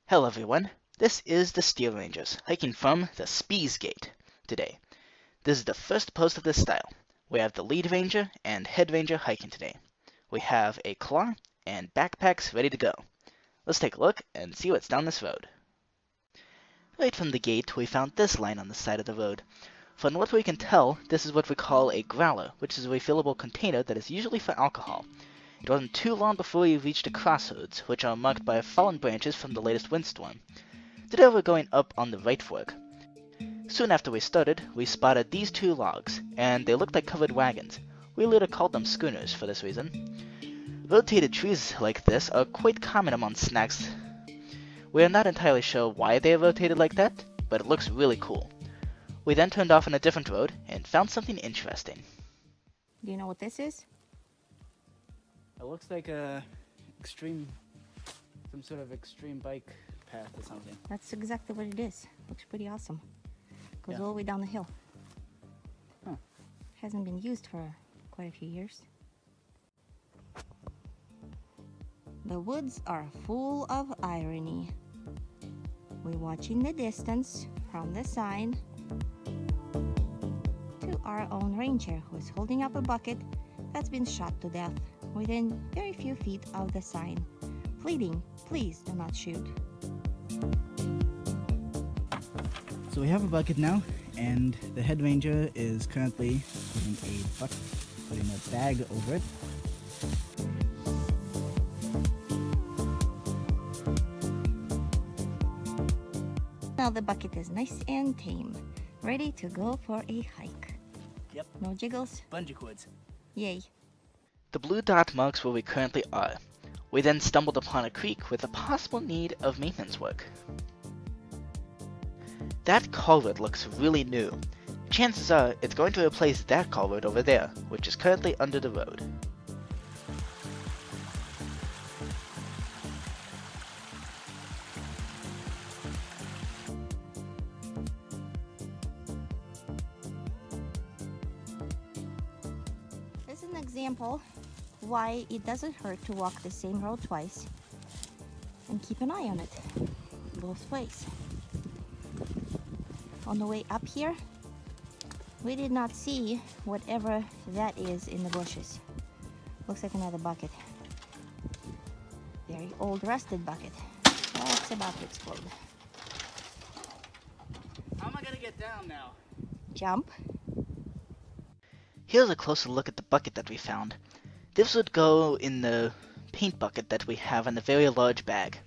Hello everyone, this is the Steel Rangers, hiking from the Spees Gate today. This is the first post of this style. We have the lead ranger and head ranger hiking today. We have a claw and backpacks ready to go. Let's take a look and see what's down this road. Right from the gate, we found this line on the side of the road. From what we can tell, this is what we call a growler, which is a refillable container that is usually for alcohol. It wasn't too long before we reached the crossroads, which are marked by fallen branches from the latest windstorm. Today we're going up on the right fork. Soon after we started, we spotted these two logs, and they looked like covered wagons. We later called them schooners for this reason. Rotated trees like this are quite common among snacks. We are not entirely sure why they are rotated like that, but it looks really cool. We then turned off on a different road and found something interesting. Do you know what this is? It looks like some sort of extreme bike path or something. That's exactly what it is. Looks pretty awesome. Goes Yeah. all the way down the hill. Huh. Hasn't been used for quite a few years. The woods are full of irony. We watch in the distance from the sign to our own ranger who is holding up a bucket that's been shot to death within very few feet of the sign, pleading, please do not shoot. So we have a bucket now, and the head ranger is currently putting a bag over it. Now the bucket is nice and tame, ready to go for a hike. Yep. No jiggles? Bungee cords. Yay. The blue dot marks where we currently are. We then stumbled upon a creek with a possible need of maintenance work. That culvert looks really new. Chances are it's going to replace that culvert over there, which is currently under the road. This is an example why it doesn't hurt to walk the same road twice and keep an eye on it both ways. On the way up here, we did not see whatever that is in the bushes. Looks like another bucket. Very old rusted bucket. That's about to explode. How am I gonna get down now? Jump. Here's a closer look at the bucket that we found. This would go in the paint bucket that we have in the very large bag.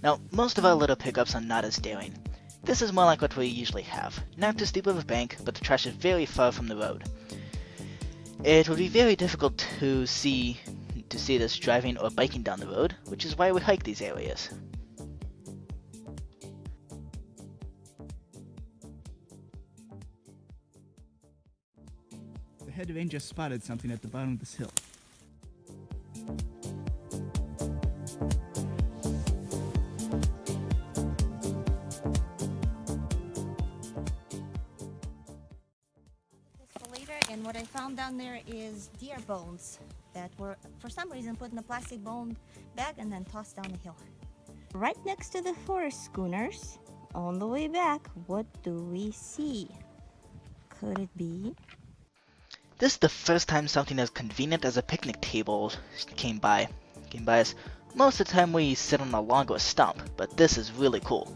Now, most of our little pickups are not as daring. This is more like what we usually have. Not too steep of a bank, but the trash is very far from the road. It would be very difficult to see this driving or biking down the road, which is why we hike these areas. The head ranger spotted something at the bottom of this hill. And what I found down there is deer bones that were for some reason put in a plastic bone bag and then tossed down the hill. Right next to the forest schooners, on the way back, what do we see? Could it be? This is the first time something as convenient as a picnic table came by us. Most of the time we sit on a log or a stump, but this is really cool.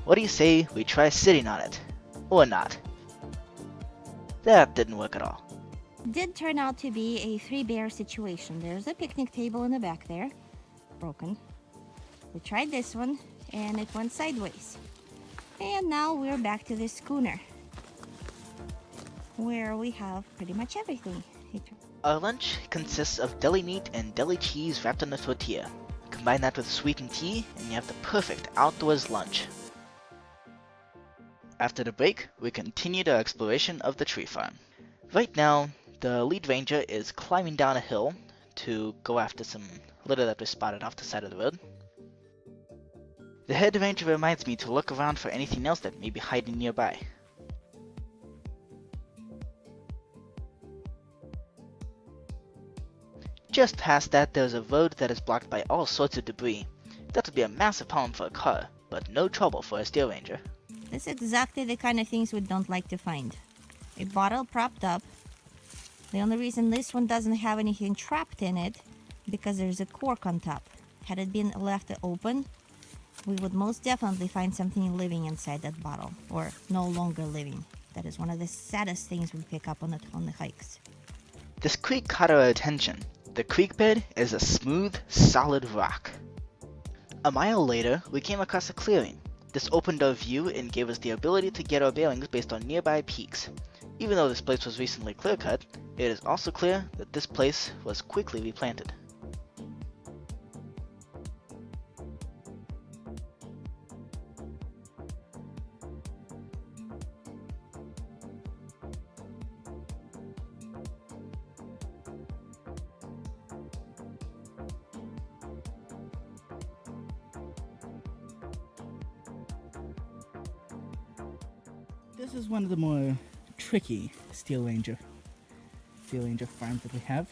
What do you say we try sitting on it? Or not? That didn't work at all. Did turn out to be a three-bear situation. There's a picnic table in the back there, broken. We tried this one and it went sideways. And now we're back to this schooner, where we have pretty much everything. Our lunch consists of deli meat and deli cheese wrapped in a tortilla. Combine that with sweetened tea and you have the perfect outdoors lunch. After the break, we continued our exploration of the tree farm. Right now, the lead ranger is climbing down a hill to go after some litter that was spotted off the side of the road. The head ranger reminds me to look around for anything else that may be hiding nearby. Just past that, there's a road that is blocked by all sorts of debris. That would be a massive problem for a car, but no trouble for a steel ranger. This is exactly the kind of things we don't like to find. A bottle propped up. The only reason this one doesn't have anything trapped in it, because there's a cork on top. Had it been left open, we would most definitely find something living inside that bottle, or no longer living. That is one of the saddest things we pick up on the hikes. This creek caught our attention. The creek bed is a smooth, solid rock. A mile later, we came across a clearing. This opened our view and gave us the ability to get our bearings based on nearby peaks. Even though this place was recently clear-cut, it is also clear that this place was quickly replanted. This is one of the more tricky steel ranger farms that we have.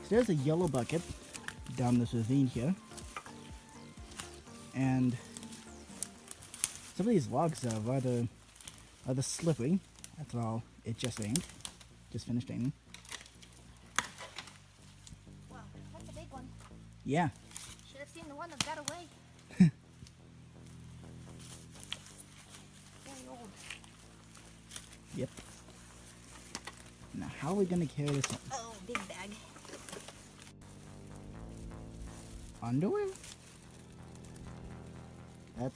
So there's a yellow bucket down this ravine here, and some of these logs are rather slippery. After all, it just rained, just finished raining. Wow, that's a big one. Yeah. Should have seen the one that got away. Very old. Yep. Now, how are we gonna carry this in? Oh, big bag. Underwear? I'm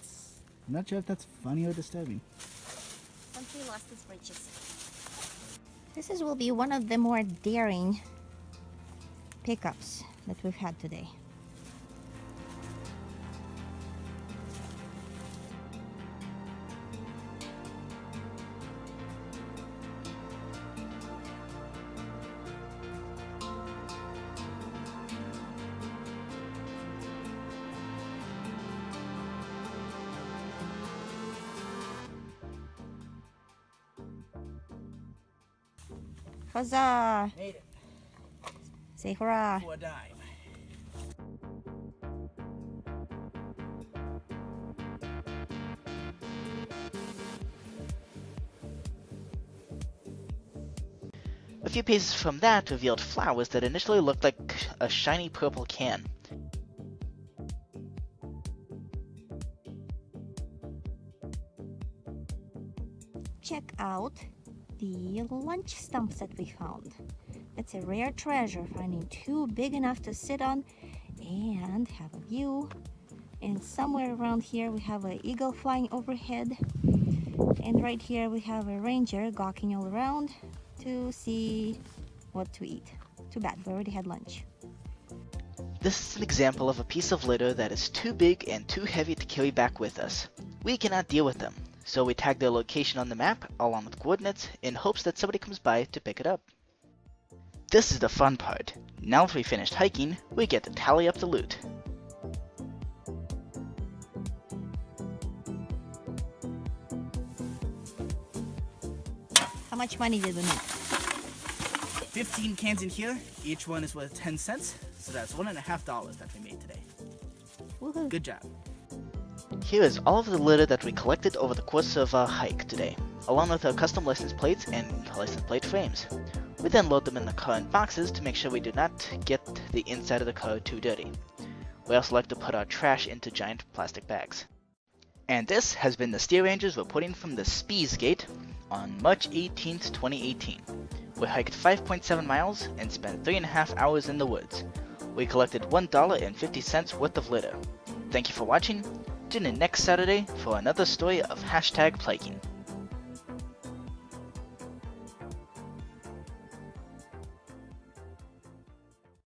not sure if that's funny or disturbing. Once he lost his breeches. This will be one of the more daring pickups that we've had today. Huzzah! Made it. Say hurrah! For a dime. A few paces from that revealed flowers that initially looked like a shiny purple can. Check out the lunch stumps that we found. It's a rare treasure, finding two big enough to sit on and have a view. And somewhere around here we have an eagle flying overhead, and right here we have a ranger gawking all around to see what to eat. Too bad, we already had lunch. This is an example of a piece of litter that is too big and too heavy to carry back with us. We cannot deal with them, so we tag their location on the map along with coordinates in hopes that somebody comes by to pick it up. This is the fun part. Now that we finished hiking, we get to tally up the loot. How much money did we make? 15 cans in here. Each one is worth 10 cents, so that's $1.50 that we made today. Woohoo! Good job. Here is all of the litter that we collected over the course of our hike today, along with our custom license plates and license plate frames. We then load them in the car in boxes to make sure we do not get the inside of the car too dirty. We also like to put our trash into giant plastic bags. And this has been the Steel Rangers reporting from the Spees Gate on March 18th, 2018. We hiked 5.7 miles and spent 3.5 hours in the woods. We collected $1.50 worth of litter. Thank you for watching. Tune in next Saturday for another story of #Plaguing.